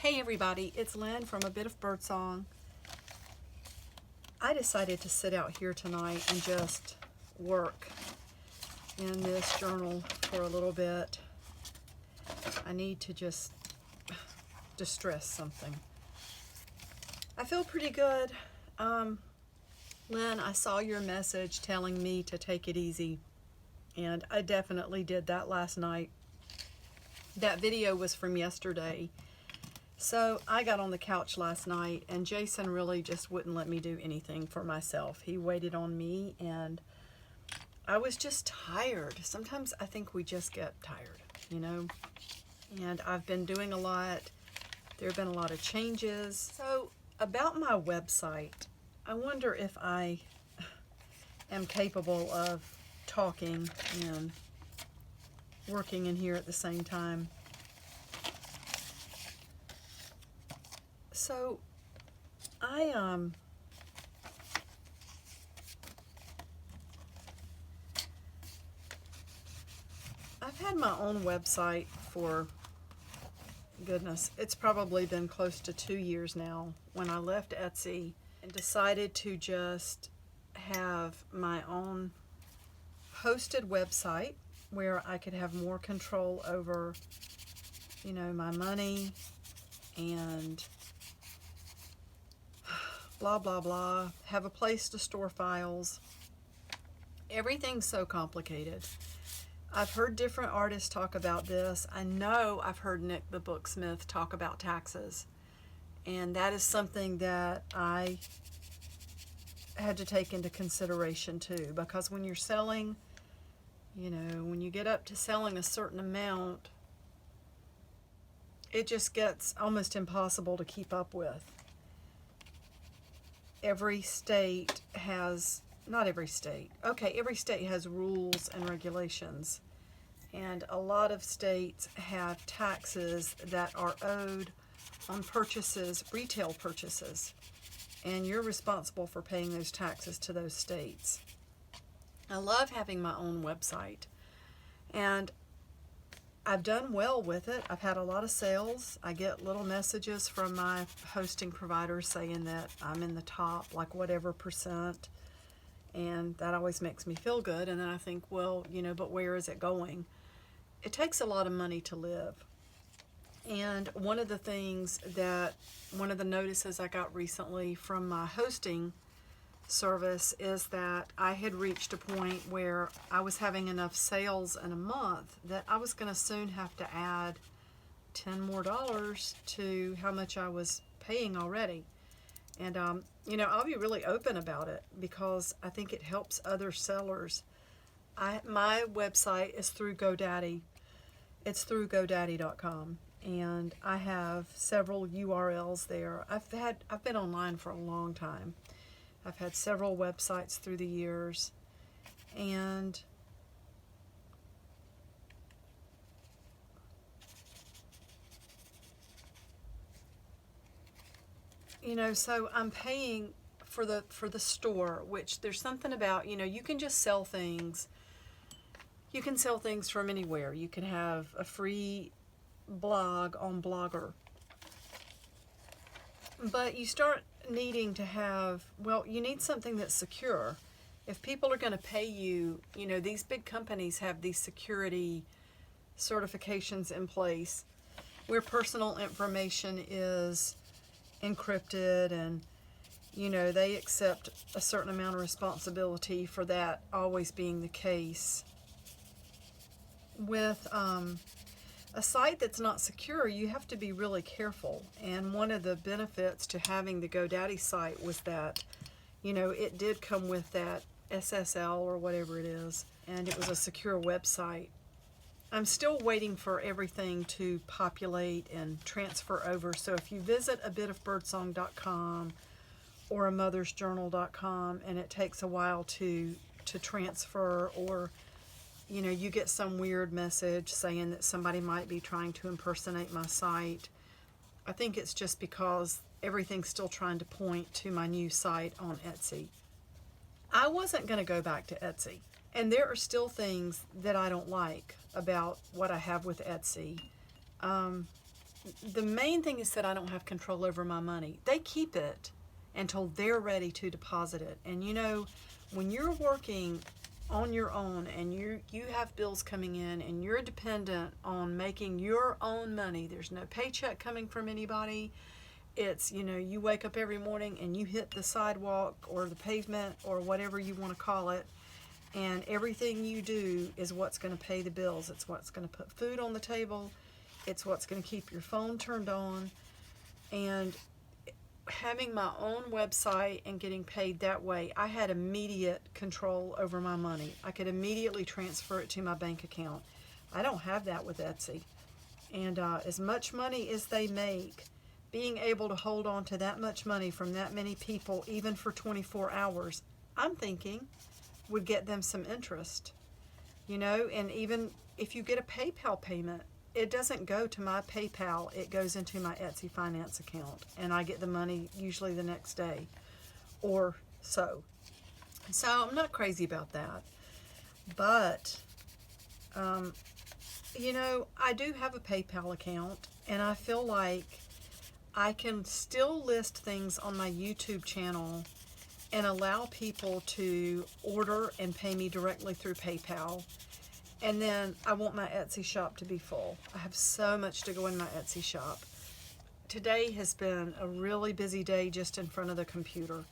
Hey everybody, it's Lynn from A Bit of Birdsong. I decided to sit out here tonight and just work in this journal for a little bit. I need to just distress something. I feel pretty good. Lynn, I saw your message telling me to take it easy, and I definitely did that last night. That video was from yesterday. So I got on the couch last night, and Jason really just wouldn't let me do anything for myself. He waited on me, and I was just tired. Sometimes I think we just get tired, you know? And I've been doing a lot. There have been a lot of changes. So about my website, I wonder if I am capable of talking and working in here at the same time. So I've had my own website for, goodness, it's probably been close to 2 years now when I left Etsy and decided to just have my own hosted website where I could have more control over, you know, my money and blah, blah, blah, have a place to store files. Everything's so complicated. I've heard different artists talk about this. I know I've heard Nick the Booksmith talk about taxes. And that is something that I had to take into consideration too. Because when you're selling, you know, when you get up to selling a certain amount, it just gets almost impossible to keep up with. Every state has, not every state, okay, every state has rules and regulations, and a lot of states have taxes that are owed on purchases, retail purchases, and you're responsible for paying those taxes to those states. I love having my own website, and I've done well with it. I've had a lot of sales. I get little messages from my hosting provider saying that I'm in the top, like whatever percent, and that always makes me feel good. And then I think, well, you know, but where is it going? It takes a lot of money to live. And one of the notices I got recently from my hosting service is that I had reached a point where I was having enough sales in a month that I was going to soon have to add $10 more to how much I was paying already. And you know, I'll be really open about it because I think it helps other sellers. My website is through GoDaddy. It's through GoDaddy.com, and I have several URLs there. I've been online for a long time. I've had several websites through the years, and you know, so I'm paying for the store, which there's something about, you know, you can just sell things. You can sell things from anywhere. You can have a free blog on Blogger. But you start needing to have, well, you need something that's secure. If people are going to pay you, you know, these big companies have these security certifications in place where personal information is encrypted, and, you know, they accept a certain amount of responsibility for that always being the case. With a site that's not secure, you have to be really careful. And one of the benefits to having the GoDaddy site was that, you know, it did come with that SSL or whatever it is, and it was a secure website. I'm still waiting for everything to populate and transfer over. So if you visit abitofbirdsong.com or amothersjournal.com and it takes a while to transfer, or you know, you get some weird message saying that somebody might be trying to impersonate my site, I think it's just because everything's still trying to point to my new site on Etsy. I wasn't going to go back to Etsy. And there are still things that I don't like about what I have with Etsy. the main thing is that I don't have control over my money. They keep it until they're ready to deposit it. And you know, when you're working on your own and you have bills coming in and you're dependent on making your own money, there's no paycheck coming from anybody. It's, you know, you wake up every morning and you hit the sidewalk or the pavement or whatever you want to call it, and everything you do is what's going to pay the bills. It's what's going to put food on the table. It's what's going to keep your phone turned on. And having my own website and getting paid that way, I had immediate control over my money. I could immediately transfer it to my bank account. I don't have that with Etsy. And as much money as they make, being able to hold on to that much money from that many people, even for 24 hours, I'm thinking would get them some interest. You know, and even if you get a PayPal payment, it doesn't go to my PayPal, it goes into my Etsy finance account, and I get the money usually the next day or so. So I'm not crazy about that. But, you know, I do have a PayPal account, and I feel like I can still list things on my YouTube channel and allow people to order and pay me directly through PayPal. And then I want my Etsy shop to be full. I have so much to go in my Etsy shop. Today has been a really busy day just in front of the computer.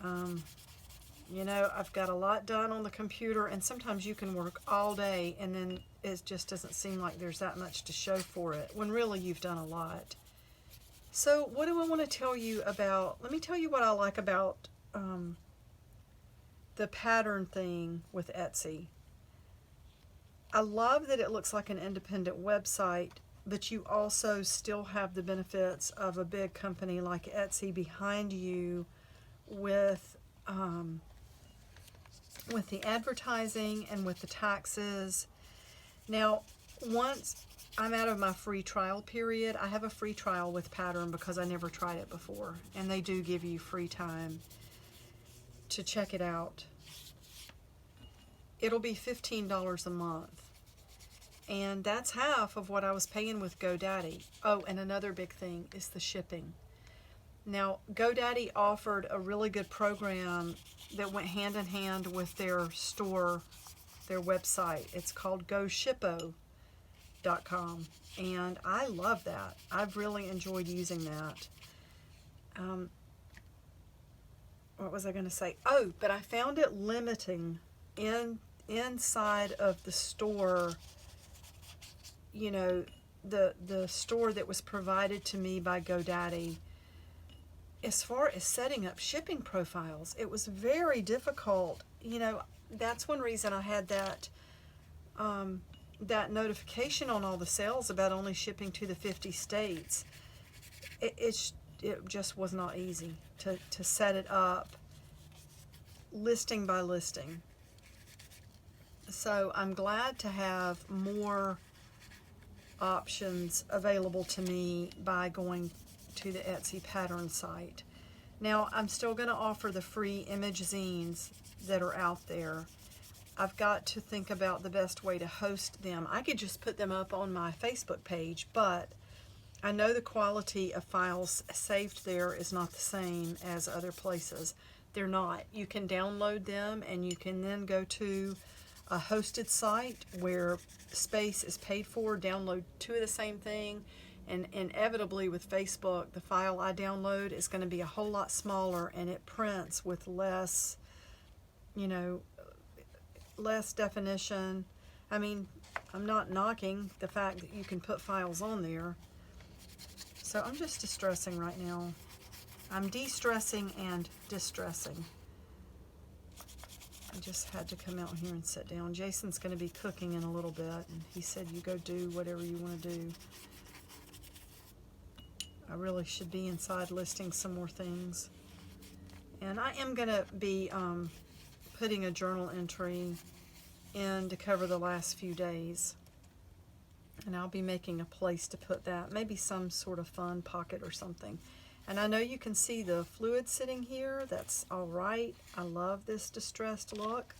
You know, I've got a lot done on the computer, and sometimes you can work all day and then it just doesn't seem like there's that much to show for it, when really you've done a lot. So what do I want to tell you about? Let me tell you what I like about the pattern thing with Etsy. I love that it looks like an independent website, but you also still have the benefits of a big company like Etsy behind you with the advertising and with the taxes. Now, once I'm out of my free trial period, I have a free trial with Pattern because I never tried it before, and they do give you free time to check it out. It'll be $15 a month, and that's half of what I was paying with GoDaddy. Oh, and another big thing is the shipping. Now, GoDaddy offered a really good program that went hand in hand with their store, their website. It's called GoShippo.com, and I love that. I've really enjoyed using that. What was I going to say? Oh, but I found it limiting inside of the store, you know, the store that was provided to me by GoDaddy. As far as setting up shipping profiles, it was very difficult. You know, that's one reason I had that that notification on all the sales about only shipping to the 50 states. It just was not easy to set it up listing by listing. So I'm glad to have more options available to me by going to the Etsy pattern site. Now, I'm still going to offer the free image zines that are out there. I've got to think about the best way to host them. I could just put them up on my Facebook page, but I know the quality of files saved there is not the same as other places. They're not. You can download them and you can then go to a hosted site where space is paid for, download two of the same thing, and inevitably with Facebook, the file I download is going to be a whole lot smaller and it prints with less, you know, less definition. I mean, I'm not knocking the fact that you can put files on there. So I'm just distressing right now. I'm de-stressing and distressing. I just had to come out here and sit down. Jason's going to be cooking in a little bit, and he said you go do whatever you want to do. I really should be inside listing some more things. And I am going to be putting a journal entry in to cover the last few days. And I'll be making a place to put that, maybe some sort of fun pocket or something. And I know you can see the fluid sitting here. That's all right. I love this distressed look.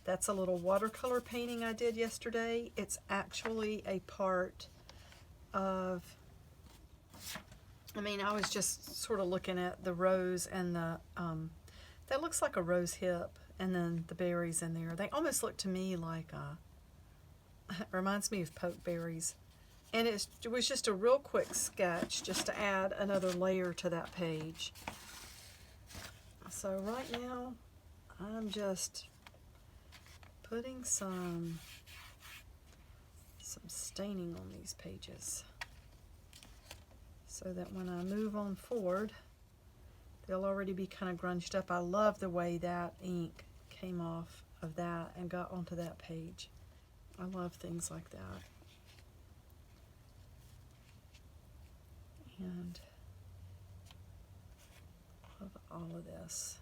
That's a little watercolor painting I did yesterday. It's actually a part of I mean, I was just sort of looking at the rose and the, that looks like a rose hip, and then the berries in there. They almost look to me like, it reminds me of pokeberries. And it was just a real quick sketch just to add another layer to that page. So right now, I'm just putting some staining on these pages, so that when I move on forward, they'll already be kind of grunged up. I love the way that ink came off of that and got onto that page. I love things like that. And love all of this.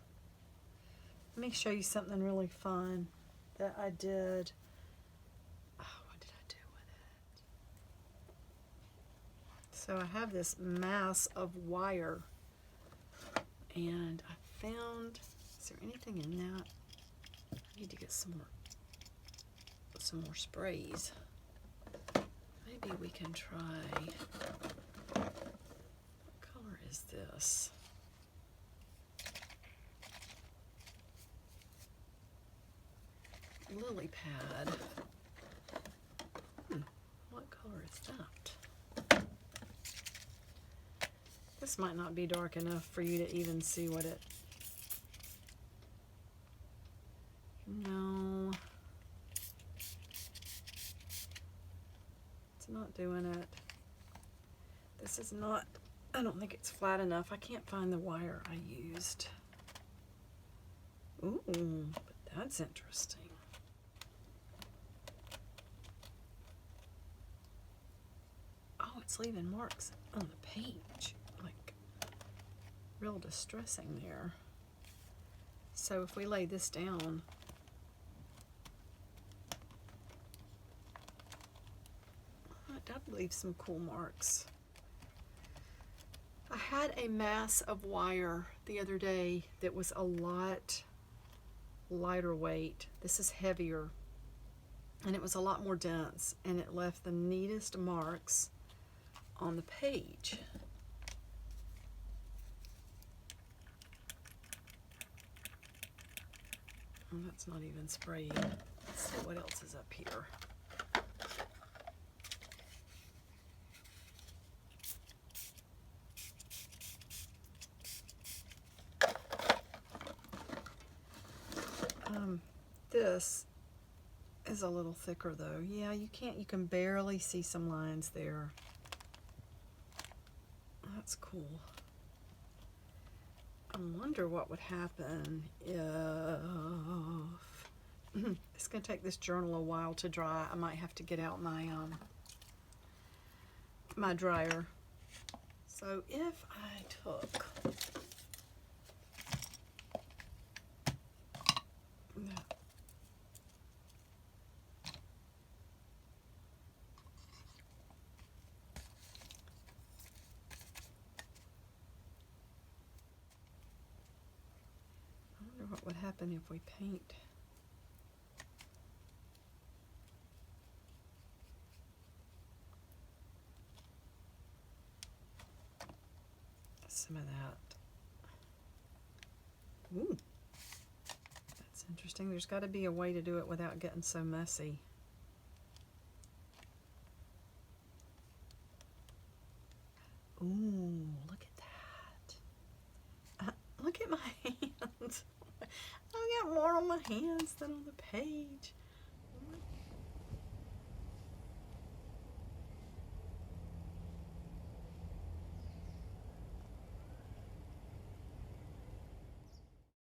Let me show you something really fun that I did. Oh, what did I do with it? So I have this mass of wire, and I found, is there anything in that? I need to get some more sprays. Maybe we can try, what color is this? Lily pad. What color is that? This might not be dark enough for you to even see what it... No. It's not doing it. This is not... I don't think it's flat enough. I can't find the wire I used. Ooh, but that's interesting. Oh, it's leaving marks on the page. Like, real distressing there. So if we lay this down, it does leave some cool marks. I had a mass of wire the other day that was a lot lighter weight. This is heavier, and it was a lot more dense, and it left the neatest marks on the page. Oh, that's not even spraying. Let's see what else is up here. This is a little thicker though. Yeah, you can barely see some lines there. That's cool. I wonder what would happen if it's gonna take this journal a while to dry. I might have to get out my my dryer. So if I took what would happen if we paint some of that. Ooh, that's interesting. There's got to be a way to do it without getting so messy. Ooh, look at that. Look at my hands. I've got more on my hands than on the page.